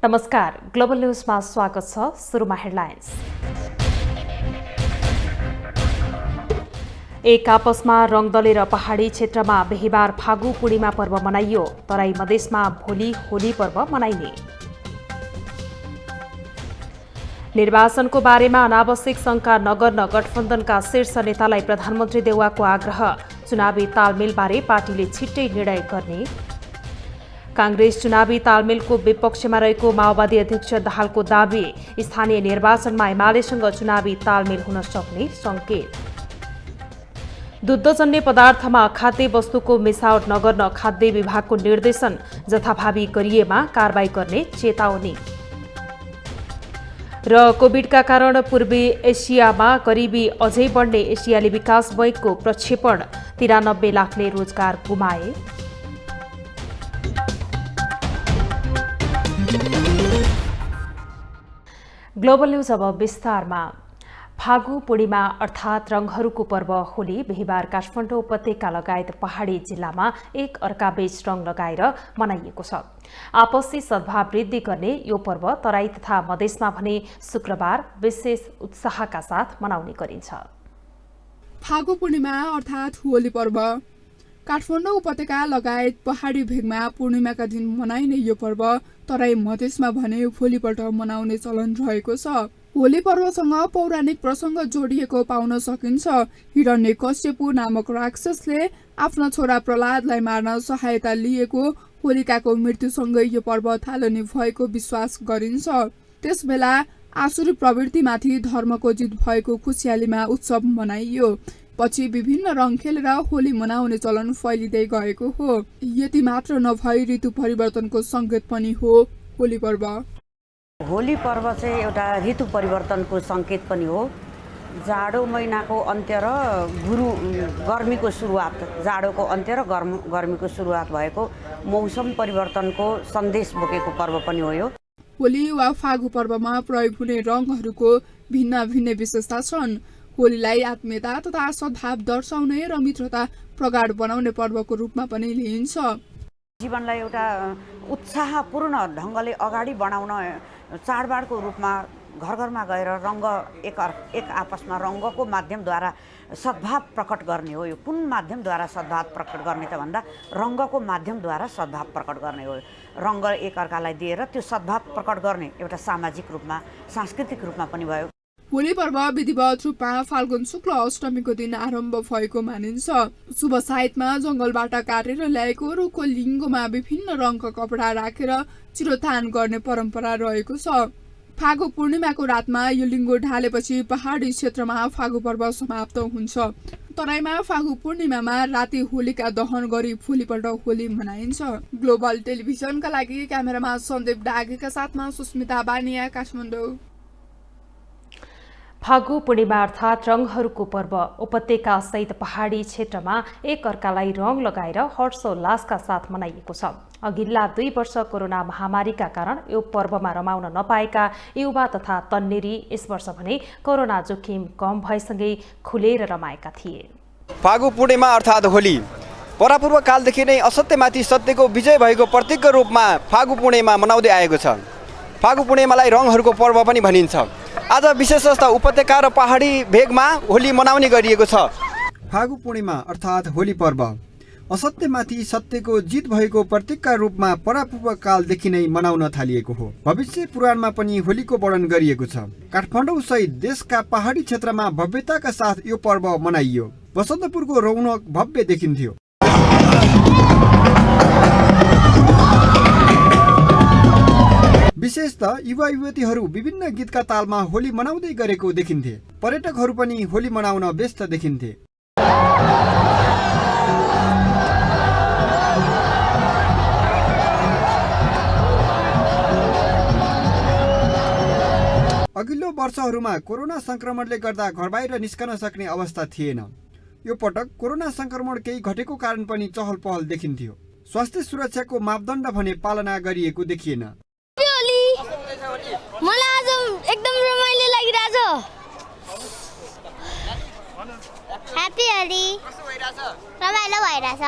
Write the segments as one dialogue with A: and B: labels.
A: नमस्कार, ग्लोबल न्यूजमा स्वागत छ। सुरुमा हेडलाइन्स। एक आपसमा रङ दलेर पहाडी क्षेत्रमा बिहीबार फागु पूर्णिमा पर्व मनाइयो। तराई मधेसमा भोलि होली पर्व मनाइने। निर्वाचनको बारेमा अनावश्यक शंका नगर्न गठबन्धनका शीर्ष नेतालाई प्रधानमन्त्री देउवाको आग्रह। चुनावी तालमेलबारे पार्टीले छिट्टै निर्णय गर्ने। कांग्रेस चुनावी तालमेलको विपक्षमा रहेको माओवादी अध्यक्ष दाहालको दावी। स्थानीय निर्वाचनमा एमालेसँग चुनावी तालमेल हुन सक्ने संकेत। दुग्धजन्य पदार्थमा खाद्य वस्तुको मिसावट नगर्न खाद्य विभागको निर्देशन। जथाभावी गरिएमा कारबाही गर्ने चेतावनी। र कोभिडका कारण पूर्वी एसियामा गरिबी अझै बढ्ने एसियाली विकास बैंकको प्रक्षेपण। 93 लाखले रोजगार गुमाए। ग्लोबल न्यूज अब विस्तारमा। फागु पूर्णिमा अर्थात् रंगहरूको पर्व होली बिहीबार काठमाडौँ उपत्यका लगायत पहाडी जिल्लामा एक अर्काबीच रंग लगाएर मनाइएको छ। आपसी सद्भाव वृद्धि गर्ने यो पर्व तराई तथा मधेसमा भने शुक्रबार विशेष उत्साहका साथ मनाउने गरिन्छ।
B: फागु पूर्णिमा अर्थात् होली पर्व काठमाडौँ उपत्यका लगायत पहाडी भेगमा पूर्णिमाका दिन मनाइने यो पर्व तराई मधेसमा भने भोलिपल्ट मनाउने चलन रहेको छ। होली पर्वसँग पौराणिक प्रसंग जोडिएको पाउन सकिन्छ। हिरण्यकश्यपु नामक राक्षसले आफ्ना छोरा प्रहलादलाई मार्न सहायता लिएको होलिकाको मृत्युसँगै यो पर्व थालनी भएको विश्वास गरिन्छ। त्यसबेला आसुरी प्रवृत्तिमाथि धर्मको जित भएको खुसियालीमा उत्सव मनाइयो। पछि विभिन्न रंग खेलेर होली मनाउने चलन फैलिँदै गएको हो। यति मात्र नभई ऋतु परिवर्तनको संकेत पनि हो होली पर्व।
C: होली पर्व चाहिँ एउटा ऋतु परिवर्तनको संकेत पनि हो। जाडो महिनाको अन्त्य र गर्मीको सुरुवात, जाडोको अन्त्य र गर्मीको सुरुवात भएको मौसम परिवर्तनको सन्देश बोकेको पर्व पनि हो यो।
B: होली वा फागु पर्वमा प्रयोग हुने रंगहरूको भिन्न भिन्न विशेषता छन्। होलीलाई आत्मीयता तथा सद्भाव दर्शाउने र मित्रता प्रगाढ बनाउने पर्वको रूपमा पनि लिइन्छ।
C: जीवनलाई एउटा उत्साहपूर्ण ढङ्गले अगाडि बढाउन चाडबाडको रूपमा घर घरमा गएर रंग एक आपसमा रंगको माध्यमद्वारा सद्भाव प्रकट गर्ने हो। यो कुन माध्यमद्वारा सद्भाव प्रकट गर्ने त भन्दा रंगको माध्यमद्वारा सद्भाव प्रकट गर्ने हो। रंग एक अर्कालाई दिएर त्यो सद्भाव प्रकट गर्ने एउटा सामाजिक रूपमा सांस्कृतिक रूपमा पनि भयो।
B: होली पर्व विधिवत रूपमा फाल्गुन शुक्ल अष्टमीको दिन आरम्भ भएको मानिन्छ। शुभ साइतमा जंगलबाट काटेर ल्याएको रुखको लिङ्गोमा विभिन्न रङका कपडा राखेर चिरोधान गर्ने परम्परा रहेको छ। फागु पूर्णिमाको रातमा यो लिङ्गो ढालेपछि पहाडी क्षेत्रमा फागु पर्व समाप्त हुन्छ। तराईमा फागु पूर्णिमामा राति होलिका दहन गरी भोलिपल्ट होली मनाइन्छ। ग्लोबल टेलिभिजनका लागि क्यामेरामा सन्दीप डागेका साथमा सुस्मिता बानिया, काठमाडौँ।
A: फागु पूर्णिमा अर्थात् रंगहरूको पर्व उपत्यका सहित पहाडी क्षेत्रमा एक अर्कालाई रंग लगाएर हर्षोल्लासका साथ मनाइएको छ। अघिल्ला 2 वर्ष कोरोना महामारीका कारण यो पर्वमा रमाउन नपाएका युवा तथा तन्नेरी यस वर्ष भने कोरोना जोखिम कम भएसँगै खुलेर रमाएका थिए।
D: फागु पूर्णिमा अर्थात् होली परापूर्व कालदेखि नै असत्यमाथि सत्यको विजय भएको प्रतीकको रूपमा फागु पूर्णिमा मनाउँदै आएको छ। फागु पूर्णिमालाई रङहरूको पर्व पनि भनिन्छ। आज विशेषतः उपत्यका र पहाडी भेगमा होली मनाउने गरिएको छ।
E: फागु पूर्णिमा अर्थात् होली पर्व असत्यमाथि सत्यको जित भएको प्रतीकका रूपमा परापूर्व कालदेखि नै मनाउन थालिएको हो। भविष्य पुराणमा पनि होलीको वर्णन गरिएको छ। काठमाडौँ सहित देशका पहाडी क्षेत्रमा भव्यताका साथ यो पर्व मनाइयो। बसन्तपुरको रौनक भव्य देखिन्थ्यो। विशेषतः युवा युवतीहरू विभिन्न गीतका तालमा होली मनाउँदै गरेको देखिन्थे। पर्यटकहरू पनि होली मनाउन व्यस्त देखिन्थे। अघिल्लो वर्षहरूमा कोरोना संक्रमणले गर्दा घर बाहिर निस्कन सक्ने अवस्था थिएन। यो पटक कोरोना संक्रमण केही घटेको कारण पनि चहल पहल देखिन्थ्यो। स्वास्थ्य सुरक्षाको मापदण्ड भने पालना गरिएको देखिएन।
F: मलाई आज एकदम रमाइलो लागिरहेछ। ह्यापी होली। रमाइलो भइरहेछ।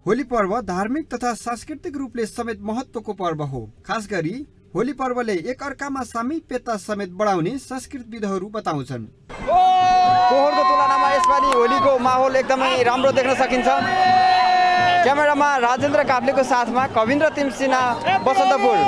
E: होली पर्व धार्मिक तथा सांस्कृतिक रूपले समेत महत्त्वको पर्व हो। खास गरी होली पर्वले एकअर्कामा सामिप्यता समेत बढाउने संस्कृतविदहरू बताउँछन्।
D: पोहोरको तुलनामा यसपालि होलीको माहौल एकदमै राम्रो देख्न सकिन्छ। क्यामेरामा राजेन्द्र काफ्लेको साथमा कविन्द्र तिमसिना, बसन्तपुर।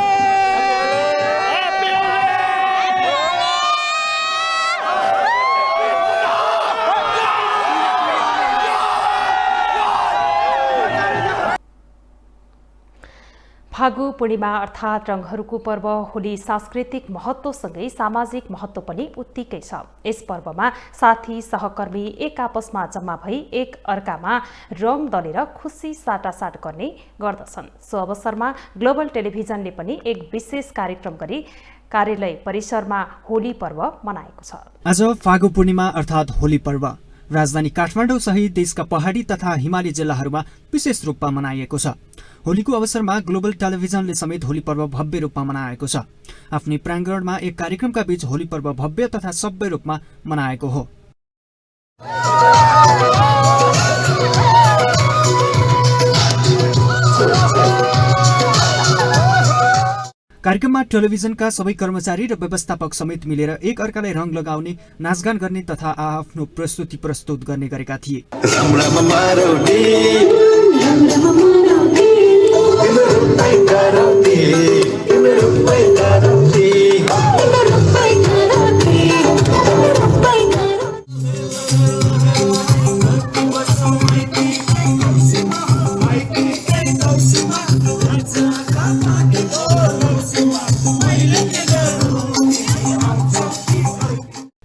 A: फागु पूर्णिमा अर्थात् रंगहरूको पर्व होली सांस्कृतिक महत्वसँगै सामाजिक महत्व पनि उत्तिकै छ। यस पर्वमा साथी सहकर्मी एक आपसमा जम्मा भई एक अर्कामा रंग दलेर खुसी साटासाट गर्ने गर्दछन्। सो अवसरमा ग्लोबल टेलिभिजनले पनि एक विशेष कार्यक्रम गरी कार्यालय परिसरमा होली पर्व मनाएको छ।
G: आज फागु पूर्णिमा अर्थात् होली पर्व राजधानी काठमाडौँ सहित देशका पहाडी तथा हिमाली जिल्लाहरूमा विशेष रूपमा मनाइएको छ। होलीको अवसरमा ग्लोबल टेलिभिजनले समेत होली पर्व भव्य रूपमा मनाएको छ। आफ्नै प्राङ्गणमा एक कार्यक्रमका बीच होली पर्व भव्य तथा सभ्य रूपमा मनाएको हो। कार्यक्रममा टेलिभिजनका सबै कर्मचारी र व्यवस्थापक समेत मिलेर एक अर्कालाई रंग लगाउने, नाचगान गर्ने तथा आफ्नो प्रस्तुति प्रस्तुत गर्ने गरेका थिए।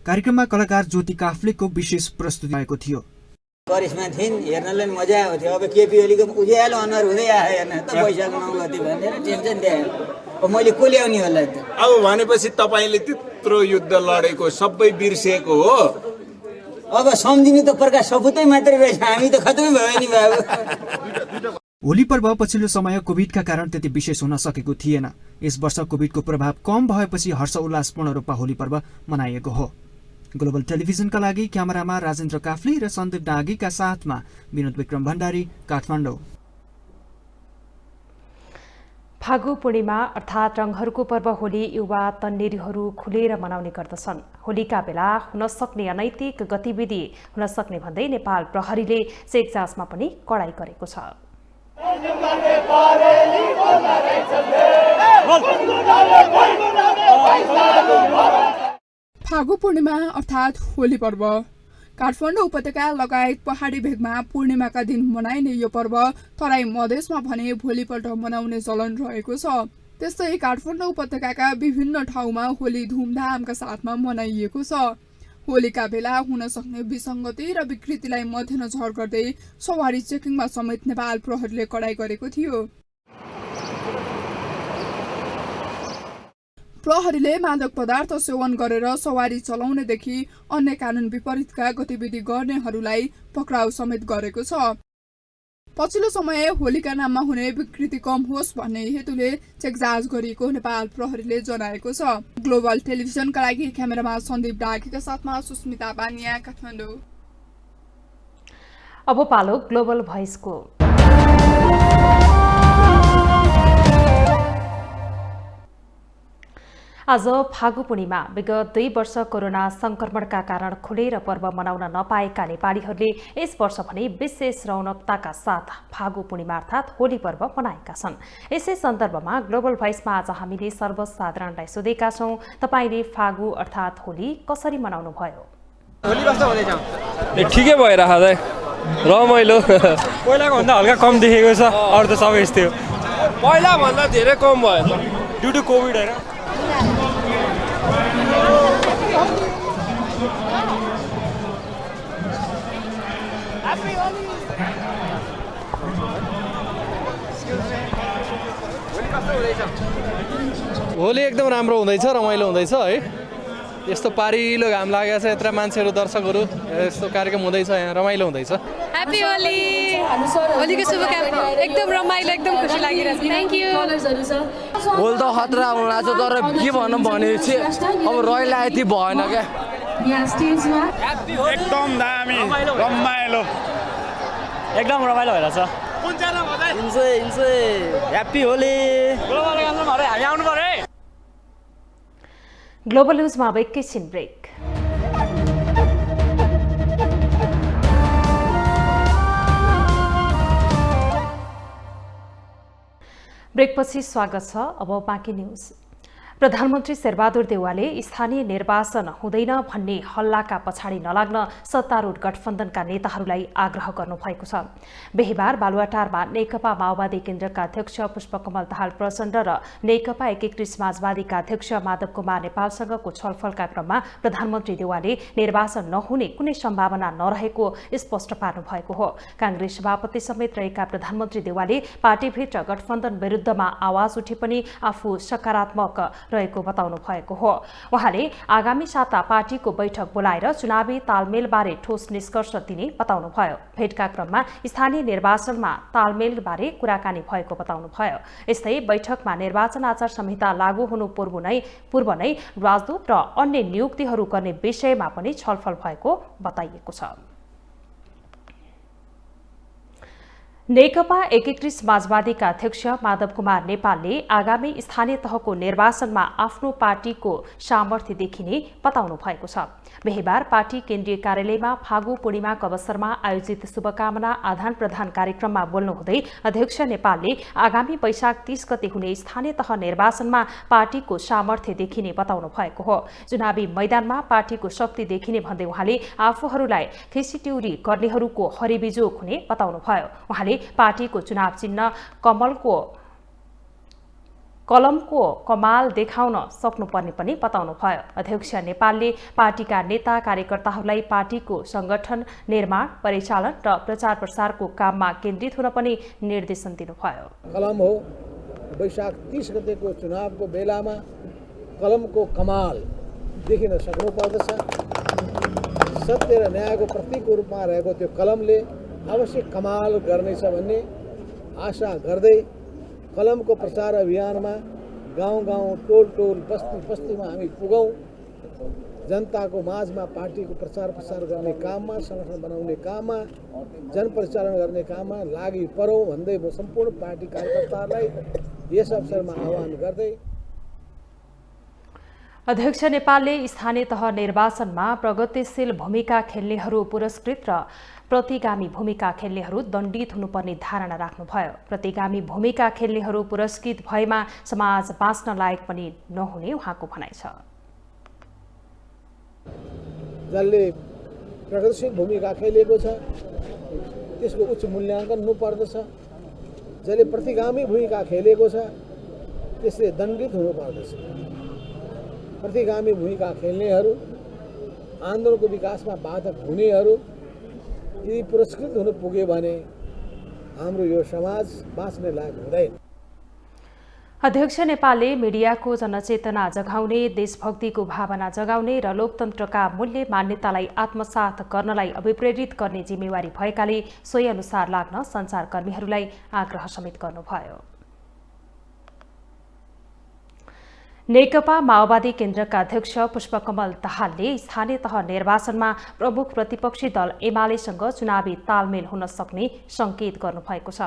G: कार्यक्रममा कलाकार ज्योति काफ्लेको विशेष प्रस्तुति आएको थियो।
H: करिश्मा थिइन्, हेर्नलाई मजा आएको थियो। अब केपी ओलीको उज्यालो अनुहार हुँदै आयो हेर्न त, पैसाको नाउँ गति भनेर टेन्सन दियो। अब मैले को ल्याउने होला त?
I: अब भनेपछि तपाईले त्यत्रो युद्ध लडेको सबै बिर्सिएको हो।
H: अब सम्झिनु त प्रकाश सपुतै मात्रै रहेछ, हामी त खतमै भयो नि बाबु।
G: होली पर्व पछिल्लो समय कोभिडका कारण त्यति विशेष हुन सकेको थिएन। यस वर्ष कोभिडको प्रभाव कम भएपछि हर्ष उल्लासपूर्ण रूपमा होली पर्व मनाइएको हो। ग्लोबल टेलिभिजनका लागि क्यामेरामा राजेन्द्र काफ्ले र सन्दीप डागीका साथमा विनोद विक्रम भण्डारी, काठमाडौँ।
A: फागु पूर्णिमा अर्थात् रंगहरूको पर्व होली युवा तन्नेरीहरू खुलेर मनाउने गर्दछन्। होलीका बेला हुन सक्ने अनैतिक गतिविधि हुन सक्ने भन्दै नेपाल प्रहरीले चेकजाँचमा पनि कडाई गरेको छ।
B: फागु पूर्णिमा अर्थात् होली पर्व काठमाडौँ उपत्यका लगायत पहाडी भेगमा पूर्णिमाका दिन मनाइने यो पर्व तराई मधेसमा भने भोलिपल्ट मनाउने चलन रहेको छ। त्यस्तै काठमाडौँ उपत्यकाका विभिन्न ठाउँमा होली धुमधामका साथमा मनाइएको छ। होलीका बेला हुन सक्ने विसङ्गति र विकृतिलाई मध्यनजर गर्दै सवारी चेकिङमा समेत नेपाल प्रहरीले कडाई गरेको थियो। प्रहरीले मादक पदार्थ सेवन गरेर सवारी चलाउनेदेखि अन्य कानून विपरीतका गतिविधि गर्नेहरूलाई पक्राउ समेत गरेको छ। पछिल्लो समय होलीका नाममा हुने विकृति कम होस् भन्ने हेतुले चेकजाँच गरिएको नेपाल प्रहरीले जनाएको छ। ग्लोबल टेलिभिजनका लागि क्यामेरामा सन्दीप डागीका साथमा सुस्मिता बानिया, काठमाडौँ।
A: अब पालो ग्लोबल भोइसको। आज फागु पूर्णिमा विगत 2 वर्ष कोरोना संक्रमणका कारण खुलेर पर्व मनाउन नपाएका नेपालीहरूले यस वर्ष भने विशेष रौनकताका साथ फागु पूर्णिमा अर्थात् होली पर्व मनाएका छन्। यसै सन्दर्भमा ग्लोबल भोइसमा आज हामीले सर्वसाधारणलाई सोधेका छौं, तपाईले फागु अर्थात् होली कसरी मनाउनु भयो?
D: होली कस्तो हुँदैछ?
J: ठिकै भइरहेको छ, रमाइलो। पहिलाको भन्दा हल्का कम देखेको छ, अरू त सबै यस्तै हो।
I: पहिला भन्दा धेरै कम भयो
J: ड्यु टु कोभिड हैन।
K: होली एकदम राम्रो हुँदैछ, रमाइलो हुँदैछ है। यस्तो पारिलो घाम लागेको छ, यत्र मान्छेहरू दर्शकहरू, यस्तो कार्यक्रम हुँदैछ, यहाँ रमाइलो हुँदैछ।
L: ह्यापी होली, होलीको शुभकामना। एकदम रमाइलो, एकदम खुसी लागिरहेछ। Thank you.
M: होली त खतरा हुन लाग्छ, तर के भनौँ भनेपछि अब रहिला यति भएन क्या।
J: एकदम दामी, रमाइलो, एकदम रमाइलो भइरहेछ।
M: ह्यापी होली।
J: हामी आउनु पर्यो है।
A: ग्लोबल न्यूजमा अब एकैछिन ब्रेक। ब्रेकपछि स्वागत छ। अब बाँकी न्यूज। प्रधानमन्त्री शेरबहादुर देउवाले स्थानीय निर्वाचन हुँदैन भन्ने हल्लाका पछाडि नलाग्न सत्तारूढ गठबन्धनका नेताहरूलाई आग्रह गर्नुभएको छ। बिहीबार बालुवाटारमा नेकपा माओवादी केन्द्रका अध्यक्ष पुष्पकमल दाहाल प्रचण्ड र नेकपा एकीकृत समाजवादीका अध्यक्ष माधव कुमार नेपालसँगको छलफलका क्रममा प्रधानमन्त्री देउवाले निर्वाचन नहुने कुनै सम्भावना नरहेको स्पष्ट पार्नु भएको हो। कांग्रेस सभापति समेत रहेका प्रधानमन्त्री देउवाले पार्टीभित्र गठबन्धन विरुद्धमा आवाज उठे पनि आफू सकारात्मक रहेको बताउनु भएको हो। उहाँले आगामी साता पार्टीको बैठक बोलाएर चुनावी तालमेलबारे ठोस निष्कर्ष दिने बताउनुभयो। भेटका क्रममा स्थानीय निर्वाचनमा तालमेलबारे कुराकानी भएको बताउनुभयो। यस्तै बैठकमा निर्वाचन आचार संहिता लागू हुनु पूर्व नै राजदूत र अन्य नियुक्तिहरू गर्ने विषयमा पनि छलफल भएको बताइएको छ। नेकपा एकीकृत समाजवादीका अध्यक्ष माधव कुमार नेपालले आगामी स्थानीय तहको निर्वाचनमा आफ्नो पार्टीको सामर्थ्य देखिने बताउनु भएको छ। बिहीबार पार्टी केन्द्रीय कार्यालयमा फागु पूर्णिमाको अवसरमा आयोजित शुभकामना आदान प्रदान कार्यक्रममा बोल्नुहुँदै अध्यक्ष नेपालले आगामी वैशाख 30 गते हुने स्थानीय तह निर्वाचनमा पार्टीको सामर्थ्य देखिने बताउनु भएको हो। चुनावी मैदानमा पार्टीको शक्ति देखिने भन्दै उहाँले आफूहरूलाई खिसिट्युरी गर्नेहरूको हरिबिजोग हुने बताउनुभयो। उहाँले पार्टीको चुनाव चिन्ह कलमको कमाल देखाउन सक्नुपर्ने पनि बताउनुभयो। अध्यक्ष नेपालले पार्टीका नेता कार्यकर्ताहरूलाई पार्टीको संगठन निर्माण परिचालन र प्रचार प्रसारको काममा केन्द्रित हुन पनि निर्देशन दिनुभयो।
N: कलम हो, वैशाख 30 गतेको चुनावको बेलामा कलमको कमाल देखिन सक्नुपर्दछ। सत्य र न्यायको प्रतीकको रूपमा रहेको त्यो कलमले अवश्य कमाल गर्नेछ भन्ने आशा गर्दै कलमको प्रचार अभियानमा गाउँ गाउँ टोल टोल बस्ती बस्तीमा हामी पुगौँ, जनताको माझमा पार्टीको प्रचार प्रसार गर्ने काममा, संगठन बनाउने काममा, जनपरिचालन गर्ने काममा लागि परौँ भन्दै म सम्पूर्ण पार्टी कार्यकर्ताहरूलाई यस अवसरमा आह्वान गर्दै
A: अध्यक्ष नेपालले स्थानीय तह निर्वाचनमा प्रगतिशील भूमिका खेल्नेहरू पुरस्कृत र प्रतिगामी भूमिका खेल्नेहरू दण्डित हुनुपर्ने धारणा राख्नुभयो। प्रतिगामी भूमिका खेल्नेहरू पुरस्कृत भएमा समाज बाँच्न लायक पनि नहुने उहाँको भनाइ छ।
N: जसले प्रगतिशील भूमिका खेलेको छ त्यसको उच्च मूल्याङ्कन हुनुपर्दछ। जसले प्रतिगामी भूमिका खेलेको छ त्यसले दण्डित हुनुपर्दछ। प्रतिगामी भूमिका खेल्नेहरू, आन्दोलनको विकासमा बाधक हुनेहरू यदि पुरस्कृत हुन पुगे भने हाम्रो यो समाज बाँच्ने लायक हुँदैन।
A: अध्यक्ष नेपालले मिडियाको जनचेतना जगाउने, देशभक्तिको भावना जगाउने र लोकतन्त्रका मूल्य मान्यतालाई आत्मसात गर्नलाई अभिप्रेरित गर्ने जिम्मेवारी भएकाले सोही अनुसार लाग्न सञ्चारकर्मीहरूलाई आग्रह समेत गर्नुभयो। नेकपा माओवादी केन्द्रका अध्यक्ष पुष्पकमल दाहालले स्थानीय तह निर्वाचनमा प्रमुख प्रतिपक्षी दल एमालेसँग चुनावी तालमेल हुन सक्ने संकेत गर्नुभएको छ।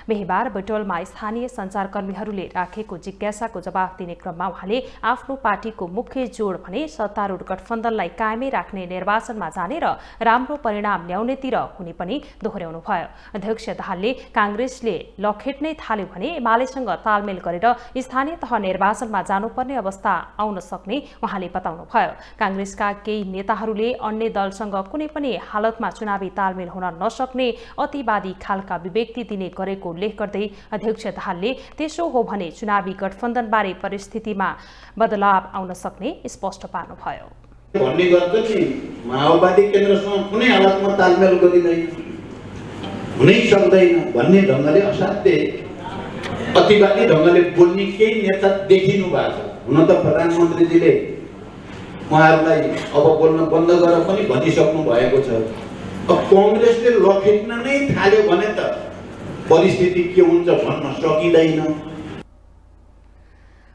A: बिहीबार बैटोलमा स्थानीय सञ्चारकर्मीहरूले राखेको जिज्ञासाको जवाफ दिने क्रममा उहाँले आफ्नो पार्टीको मुख्य जोड भने सत्तारूढ गठबन्धनलाई कायमै राख्ने निर्वाचनमा जाने र राम्रो परिणाम ल्याउनेतिर हुने पनि दोहोर्याउनुभयो। अध्यक्ष दाहालले कांग्रेसले लखेट्नै थाल्यो भने एमालेसँग तालमेल गरेर स्थानीय तह निर्वाचनमा जानुपर्ने अवस्था आउन सक्ने उहाँले बताउनुभयो। कांग्रेसका केही नेताहरूले अन्य दलसँग कुनै पनि हालतमा चुनावी तालमेल हुन नसक्ने अतिवादी खालका विव्यक्ति दिने गरेको उल्लेख गर्दै अध्यक्ष दाहालले त्यसो हो भने चुनावी गठबन्धनबारे परिस्थितिमा बदलाव आउन सक्ने स्पष्ट पार्नुभयो।
O: भन्ने गर्छ नि माओवादी केन्द्रसँग कुनै हालतमा तालमेल गरिँदैन, हुनै सक्दैन भन्ने ढङ्गले असाध्य अतिवादी ढङ्गले बोल्ने केही नेता देखिनु भएको छ। हुन त प्रधानमन्त्रीजीले उहाँहरूलाई अब बोल्न बन्द गरेर पनि भनिसक्नु भएको छ। अब कांग्रेसले लखेट्न नै थाल्यो भने त परिस्थिति के हुन्छ भन्न सकिँदैन।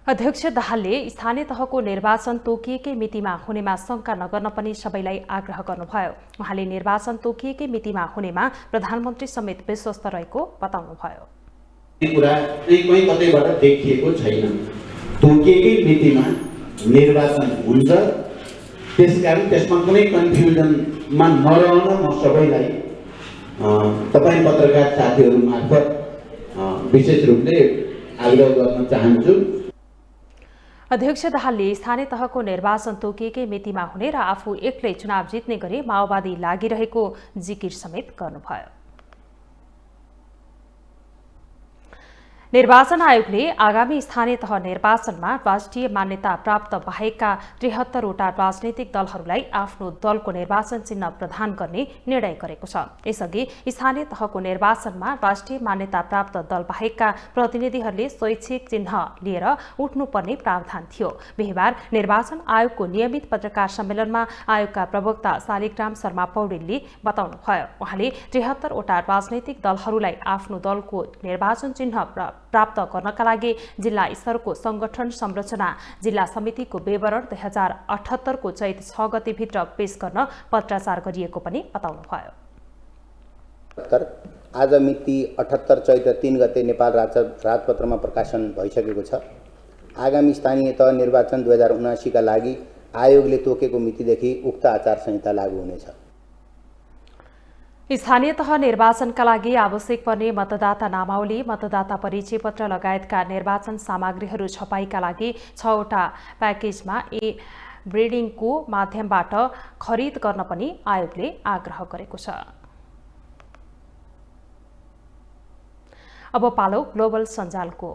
A: अध्यक्ष दाहालले स्थानीय तहको निर्वाचन तोकिएकै मितिमा हुनेमा शंका नगर्न पनि सबैलाई आग्रह गर्नुभयो। उहाँले निर्वाचन तोकिएकै मितिमा हुनेमा प्रधानमन्त्री समेत विश्वस्त रहेको बताउनुभयो।
O: कुरा कतैबाट देखिएको छैन। तोकिएकै मितिमा निर्वाचन हुन्छ। त्यसकारण त्यसमा कुनै कन्फ्युजनमा नरहन म सबैलाई तपाईँ पत्रकार साथीहरू मार्फत विशेष रूपले आग्रह गर्न चाहन्छु।
A: अध्यक्ष दाहालले स्थानीय तहको निर्वाचन तोकिएकै मितिमा हुने र आफू एक्लै चुनाव जित्ने गरी माओवादी लागिरहेको जिकिर समेत गर्नुभयो। निर्वाचन आयोगले आगामी स्थानीय तह निर्वाचनमा राष्ट्रिय मान्यता प्राप्त बाहेकका 73वटा राजनैतिक दलहरूलाई आफ्नो दलको निर्वाचन चिन्ह प्रदान गर्ने निर्णय गरेको छ। यसअघि स्थानीय तहको निर्वाचनमा राष्ट्रिय मान्यता प्राप्त दल बाहेकका प्रतिनिधिहरूले स्वैच्छिक चिन्ह लिएर उठ्नुपर्ने प्रावधान थियो। बिहिबार निर्वाचन आयोगको नियमित पत्रकार सम्मेलनमा आयोगका प्रवक्ता शालिग्राम शर्मा पौडेलले बताउनुभयो। उहाँले 73वटा राजनैतिक दलहरूलाई आफ्नो दलको निर्वाचन चिन्ह प्राप्त गर्नका लागि जिल्ला स्तरको संगठन संरचना जिल्ला समितिको विवरण 2078 को चैत 6 गतेभित्र पेश गर्न पत्राचार गरिएको पनि बताउनुभयो।
P: आज मिति 78 चैत 3 गते नेपाल राजपत्रमा प्रकाशन भइसकेको छ। आगामी स्थानीय तह निर्वाचन 2079 का लागि आयोगले तोकेको मितिदेखि उक्त आचार संहिता लागू हुनेछ।
A: स्थानीय तह निर्वाचनका लागि आवश्यक पर्ने मतदाता नामावली, मतदाता परिचय पत्र लगायतका निर्वाचन सामग्रीहरू छपाईका लागि 6वटा प्याकेजमा ब्रिडिङको माध्यमबाट खरिद गर्न पनि आयोगले आग्रह गरेको छ। अब पालो ग्लोबल सञ्जालको।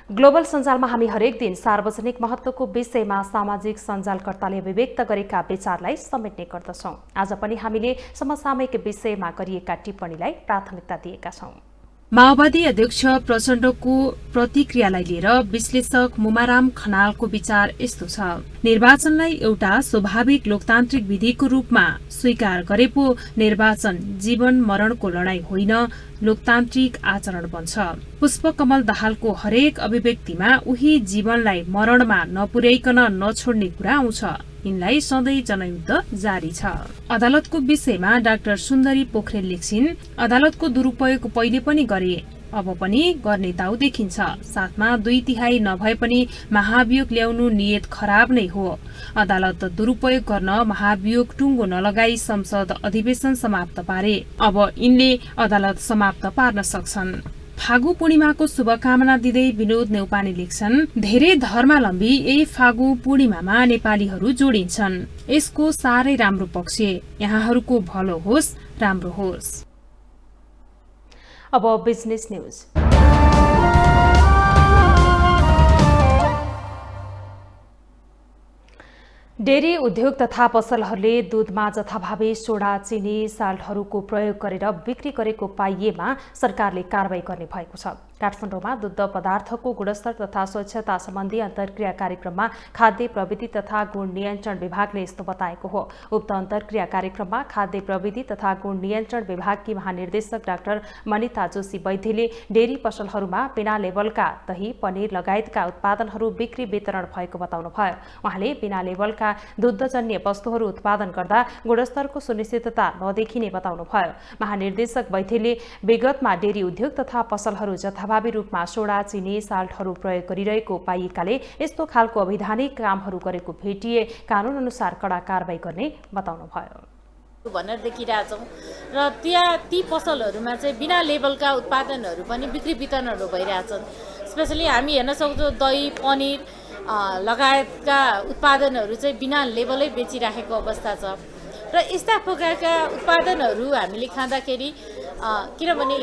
A: ग्लोबल सञ्जालमा हामी हरेक दिन सार्वजनिक महत्त्वको विषयमा सामाजिक सञ्जालकर्ताले अभिव्यक्त गरेका विचारलाई समेट्ने गर्दछौँ। आज पनि हामीले समसामयिक विषयमा गरिएका टिप्पणीलाई प्राथमिकता दिएका छौँ। माओवादी अध्यक्ष प्रचण्डको प्रतिक्रियालाई लिएर विश्लेषक मुमाराम खनालको विचार यस्तो छ। निर्वाचनलाई एउटा स्वाभाविक लोकतान्त्रिक विधिको रूपमा स्वीकार गरे पो निर्वाचन जीवन मरणको लडाईँ होइन, लोकतान्त्रिक आचरण बन्छ। पुष्पकमल दाहालको हरेक अभिव्यक्तिमा उही जीवनलाई मरणमा नपुर्याइकन नछोड्ने कुरा आउँछ। यिनलाई सधैँ जनयुद्ध जारी छ। अदालतको विषयमा डाक्टर सुन्दरी पोखरेल लेख्छिन्, अदालतको दुरूपयोग पहिले पनि गरे, अब पनि गर्ने दाउ देखिन्छ। साथमा 2/3 नभए पनि महाभियोग ल्याउनु नियत खराब नै हो। अदालत दुरूपयोग गर्न महाभियोग टुङ्गो नलगाई संसद अधिवेशन समाप्त पारे। अब यिनले अदालत समाप्त पार्न सक्छन्। फागु पूर्णिमाको शुभकामना दिँदै विनोद नेउपाने लेख्छन्, धेरै धर्मावलम्बी यही फागु पूर्णिमामा नेपालीहरू जोडिन्छन्। यसको साह्रै राम्रो पक्ष, यहाँहरूको भलो होस्, राम्रो होस्। अब बिजनेस न्यूज। डेरी उद्योग तथा पसलहरूले दूधमा जथाभावी सोडा, चिनी, साल्टहरूको प्रयोग गरेर बिक्री गरेको पाइएमा सरकारले कारबाही गर्ने भएको छ। काठमाडौँमा दुग्ध पदार्थको गुणस्तर तथा स्वच्छता सम्बन्धी अन्तर्क्रिया कार्यक्रममा खाद्य प्रविधि तथा गुण नियन्त्रण विभागले यस्तो बताएको हो। उक्त अन्तर्क्रिया कार्यक्रममा खाद्य प्रविधि तथा गुण नियन्त्रण विभागकी महानिर्देशक डाक्टर मनिता जोशी वैद्यले डेरी पसलहरूमा बिना लेबलका दही, पनिर लगायतका उत्पादनहरू बिक्री वितरण भएको बताउनुभयो। उहाँले बिना लेबलका दुग्धजन्य वस्तुहरू उत्पादन गर्दा गुणस्तरको सुनिश्चितता नदेखिने बताउनुभयो। महानिर्देशक वैद्यले विगतमा डेरी उद्योग तथा पसलहरू जथाभावी रूपमा सोडा, चिनी, साल्टहरू प्रयोग गरिरहेको पाइएकाले यस्तो खालको अवैधानिक कामहरू गरेको भेटिए कानून अनुसार कडा कारबाही गर्ने बताउनुभयो
Q: भनेर देखिरहेछौँ। र ती पसलहरूमा चाहिँ बिना लेबलका उत्पादनहरू पनि बिक्री वितरणहरू भइरहेछन्। स्पेसली हामी हेर्न सक्छौँ दही, पनिर लगायतका उत्पादनहरू चाहिँ बिना लेबलै बेचिराखेको अवस्था छ। र यस्ता प्रकारका उत्पादनहरू हामीले खाँदाखेरि किनभने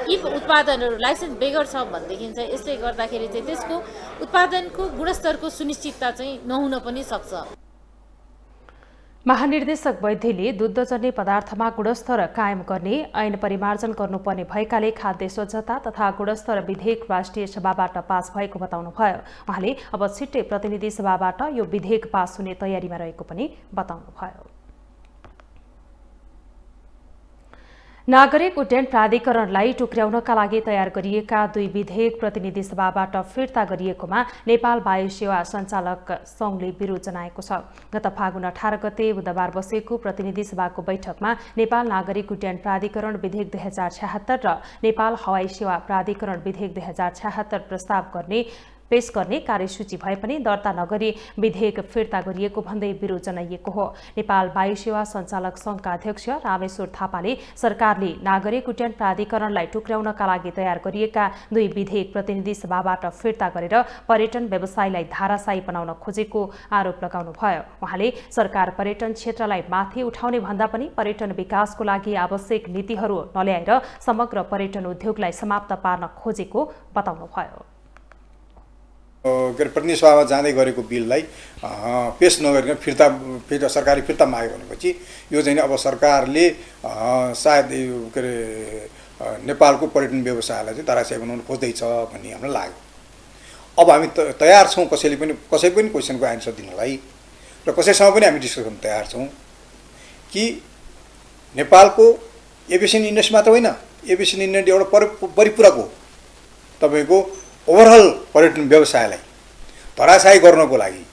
Q: यी उत्पादनहरू लाइसेन्स बेगर छ भनेदेखि चाहिँ यसले गर्दाखेरि चाहिँ त्यसको उत्पादनको गुणस्तरको सुनिश्चितता चाहिँ नहुन पनि सक्छ।
A: महानिर्देशक वैद्यले दुग्धजन्य पदार्थमा गुणस्तर कायम गर्ने ऐन परिमार्जन गर्नुपर्ने भएकाले खाद्य स्वच्छता तथा गुणस्तर विधेयक राष्ट्रिय सभाबाट पास भएको बताउनुभयो। उहाँले अब छिट्टै प्रतिनिधि सभाबाट यो विधेयक पास हुने तयारीमा रहेको पनि बताउनुभयो। नागरिक उड्डयन प्राधिकरणलाई टुक्र्याउनका लागि तयार गरिएका 2 विधेयक प्रतिनिधि सभाबाट फिर्ता गरिएकोमा नेपाल वायु सेवा सञ्चालक संघले विरोध जनाएको छ। गत फागुन 18 गते बुधबार बसेको प्रतिनिधि सभाको बैठकमा नेपाल नागरिक उड्डयन प्राधिकरण विधेयक 2076 र नेपाल हवाई सेवा प्राधिकरण विधेयक 2076 प्रस्ताव पेश गर्ने कार्यसूची भए पनि दर्ता नगरी विधेयक फिर्ता गरिएको भन्दै विरोध जनाइएको हो। नेपाल वायु सेवा सञ्चालक संघका अध्यक्ष रामेश्वर थापाले सरकारले नागरिक उड्डयन प्राधिकरणलाई टुक्र्याउनका लागि तयार गरिएका 2 विधेयक प्रतिनिधि सभाबाट फिर्ता गरेर पर्यटन व्यवसायलाई धाराशायी बनाउन खोजेको आरोप लगाउनुभयो। उहाँले सरकार पर्यटन क्षेत्रलाई माथि उठाउने भन्दा पनि पर्यटन विकासको लागि आवश्यक नीतिहरू नल्याएर समग्र पर्यटन उद्योगलाई समाप्त पार्न खोजेको बताउनुभयो।
R: प्रतिनिधि सभामा जाँदै गरेको बिललाई पेश नगरिकन फिर्ता सरकारले फिर्ता माग्यो भनेपछि यो चाहिँ अब सरकारले सायद के अरे नेपालको पर्यटन व्यवसायलाई चाहिँ धाराशायी बनाउन खोज्दैछ भन्ने हामीलाई लाग्यो। अब हामी तयार छौँ कसै पनि क्वेसनको एन्सर दिनलाई र कसैसँग पनि हामी डिस्कस गर्न तयार छौँ कि नेपालको एभिएसन इन्डस्ट्री मात्र होइन, एभिएसन इन्डस्ट्री एउटा परिपूरक हो। तपाईँको ओभरअल पर्यटन व्यवसायलाई धराशायी गर्नको लागि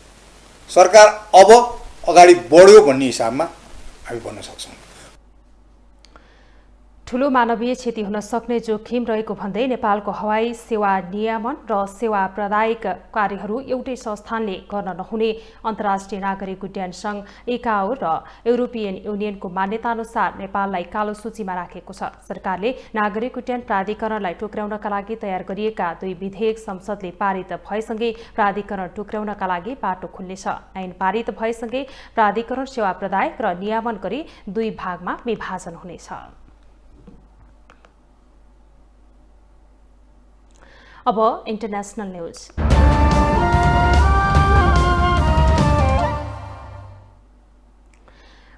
R: सरकार अब अगाडि बढ्यो भन्ने हिसाबमा हामी भन्न सक्छौँ।
A: ठूलो मानवीय क्षति हुन सक्ने जोखिम रहेको भन्दै नेपालको हवाई सेवा नियमन र सेवा प्रदायक कार्यहरू एउटै संस्थानले गर्न नहुने अन्तर्राष्ट्रिय नागरिक उड्डयन संघ ICAO र युरोपियन युनियनको मान्यताअनुसार नेपाललाई कालो सूचीमा राखेको छ। सरकारले नागरिक उड्डयन प्राधिकरणलाई टुक्र्याउनका लागि तयार गरिएका 2 विधेयक संसदले पारित भएसँगै प्राधिकरण टुक्र्याउनका लागि बाटो खुल्नेछ। ऐन पारित भएसँगै प्राधिकरण सेवा प्रदायक र नियमन गरी 2 भागमा विभाजन हुनेछ। अब इन्टरनेशनल न्यूज।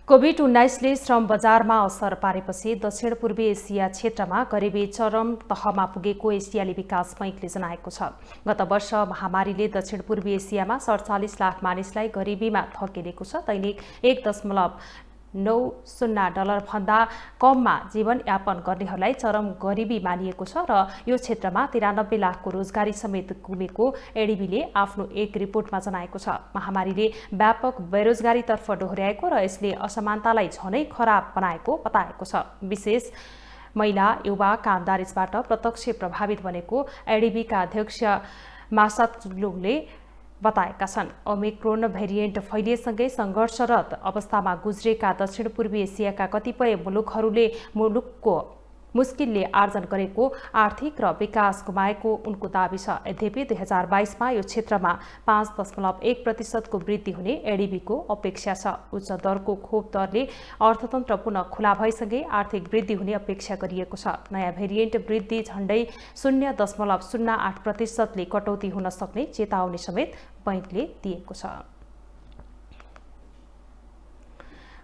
A: कोभिड-19ले श्रम बजारमा असर पारेपछि दक्षिण पूर्वी एसिया क्षेत्रमा गरिबी चरम तहमा पुगेको एसियाली विकास बैंकले जनाएको छ। गत वर्ष महामारीले दक्षिण पूर्वी एसियामा 47 लाख मानिसलाई गरिबीमा धकेलेको छ। दैनिक $1.90 भन्दा कममा जीवनयापन गर्नेहरूलाई चरम गरिबी मानिएको छ र यो क्षेत्रमा 93 लाखको रोजगारी समेत गुमेको एडीबीले आफ्नो एक रिपोर्टमा जनाएको छ। महामारीले व्यापक बेरोजगारीतर्फ डोर्याएको र यसले असमानतालाई झनै खराब बनाएको बताएको छ। विशेष महिला युवा कामदारीबाट प्रत्यक्ष प्रभावित बनेको एडीबीका अध्यक्ष मासातुलुङले बताएका छन्। ओमिक्रोन भेरिएन्ट फैलिएसँगै संघर्षरत अवस्थामा गुज्रेका दक्षिण पूर्वी एसियाका कतिपय मुलुकहरूले मुलुकको मुस्किलले आर्जन गरेको आर्थिक र विकास गुमाएको उनको दाबी छ। यद्यपि 2022मा यो क्षेत्रमा 5.1% को वृद्धि हुने एडीबीको अपेक्षा छ। उच्च दरको खोप दरले अर्थतन्त्र पुनः खुला भएसँगै आर्थिक वृद्धि हुने अपेक्षा गरिएको छ। नयाँ भेरिएन्ट वृद्धि झण्डै 0.08% ले कटौती हुन सक्ने चेतावनी समेत बैंकले दिएको छ।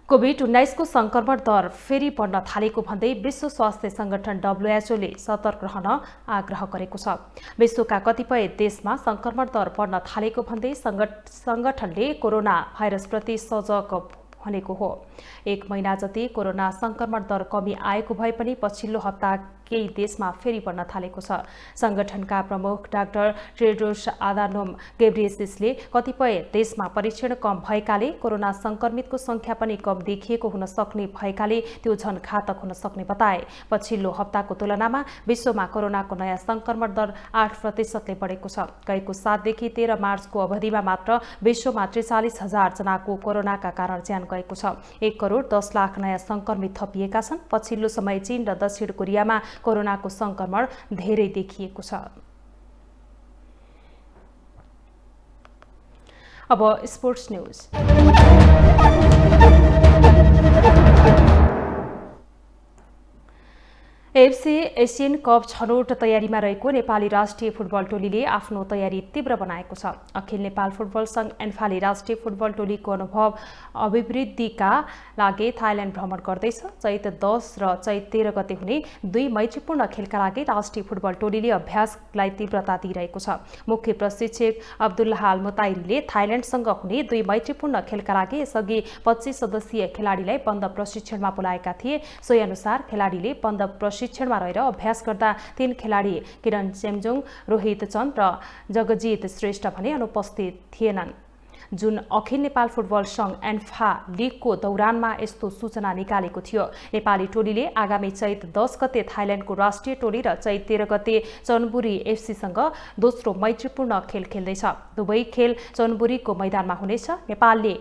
A: कोभिड-19 को संक्रमण दर फेरि बढ्न थालेको भन्दै विश्व स्वास्थ्य संगठन WHO ले सतर्क रहन आग्रह गरेको छ। विश्वका कतिपय देशमा संक्रमण दर बढ्न थालेको भन्दै संगठनले कोरोना भाइरसप्रति सजग भनेको हो। 1 महिना जति कोरोना संक्रमण दर कमी आएको भए पनि पछिल्लो हप्ता केही देशमा फेरि बढ्न थालेको छ। संगठनका प्रमुख डाक्टर टेड्रोस आधानोम गेब्रियेससले कतिपय देशमा परीक्षण कम भएकाले कोरोना संक्रमितको संख्या पनि कम देखिएको हुन सक्ने भएकाले त्यो झन घातक हुन सक्ने बताए। पछिल्लो हप्ताको तुलनामा विश्वमा कोरोनाको नयाँ संक्रमण दर 8% ले बढेको छ। गएको 7 देखि 13 मार्चको अवधिमा मात्र विश्वमा 43,000 जनाको कोरोनाका कारण ज्यान गएको छ। 1 करोड 10 लाख नयाँ संक्रमित थपिएका छन्। पछिल्लो समय चीन र दक्षिण कोरियामा कोरोनाको संक्रमण धेरै देखिएको छ। अब sports news. FC Asian cup छनौट तयारीमा रहेको नेपाली राष्ट्रिय फुटबल टोलीले आफ्नो तयारी तीव्र बनाएको छ। अखिल नेपाल फुटबल संघ एन्फाले राष्ट्रिय फुटबल टोलीको अनुभव अभिवृद्धिका लागि थाइल्याण्ड भ्रमण गर्दैछ। चैत 10 र चैत 13 गते हुने 2 मैत्रीपूर्ण खेलका लागि राष्ट्रिय फुटबल टोलीले अभ्यासलाई तीव्रता दिइरहेको छ। मुख्य प्रशिक्षक अब्दुल्लाह अल मुताइरीले थाइल्याण्डसँग हुने 2 मैत्रीपूर्ण खेलका लागि यसअघि 25 सदस्यीय खेलाडीलाई बन्द प्रशिक्षणमा बोलाएका थिए। सोही अनुसार खेलाडीले बन्द प्रशिक्षणमा रहेर अभ्यास गर्दा 3 खेलाडी किरण चेम्जोङ, रोहित चन्द र जगजित श्रेष्ठ भने अनुपस्थित थिएनन्। जुन अखिल नेपाल फुटबल संघ एन्फा लिगको दौरानमा यस्तो सूचना निकालेको थियो। नेपाली टोलीले आगामी चैत 10 गते थाइल्याण्डको राष्ट्रिय टोली र चैत 13 गते चनबुरी एफसीसँग दोस्रो मैत्रीपूर्ण खेल खेल्दैछ। दुवै खेल चनबुरीको मैदानमा हुनेछ। नेपालले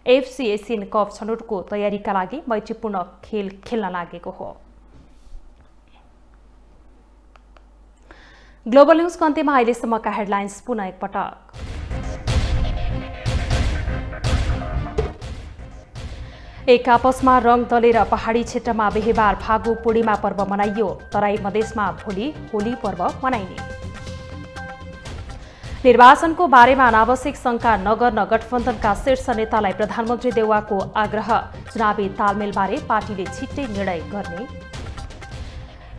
A: एफसी एसियन कप छनौटको तयारीका लागि मैत्रीपूर्ण खेल खेल्न लागेको हो। ग्लोबल न्यूजको अन्त्यमा अहिलेसम्मका हेडलाइन्स पुनः एकपटक। एक आपसमा रङ दलेर पहाडी क्षेत्रमा बिहिबार फागु पूर्णिमा पर्व मनाइयो। तराई मधेसमा भोलि होली पर्व मनाइने। निर्वाचनको बारेमा अनावश्यक शंका नगर्न गठबन्धनका शीर्ष नेतालाई प्रधानमन्त्री देउवाको आग्रह। चुनावी तालमेलबारे पार्टीले छिट्टै निर्णय गर्ने।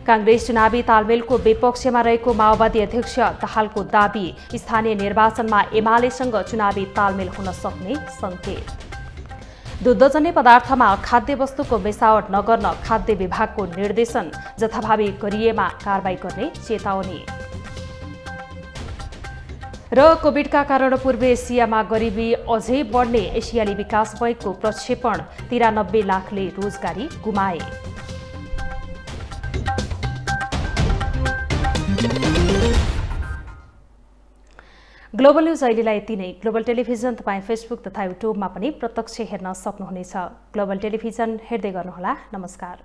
A: कांग्रेस चुनावी तालमेलको विपक्षमा रहेको माओवादी अध्यक्ष दाहालको दाबी। स्थानीय निर्वाचनमा एमालेसँग चुनावी तालमेल हुन सक्ने संकेत। दुग्धजन्य पदार्थमा खाद्य वस्तुको मिसावट नगर्न खाद्य विभागको निर्देशन। जथाभावी गरिएमा कारबाही गर्ने चेतावनी। र कोभिडका कारण पूर्वी एसियामा गरिबी अझै बढ्ने एसियाली विकास बैंकको प्रक्षेपण। 93 लाखले रोजगारी गुमाए। ग्लोबल न्यूज अहिलेलाई यति नै। ग्लोबल टेलिभिजन तपाईँ फेसबुक तथा युट्युबमा पनि प्रत्यक्ष हेर्न सक्नुहुनेछ। ग्लोबल टेलिभिजन हेर्दै गर्नुहोला। नमस्कार।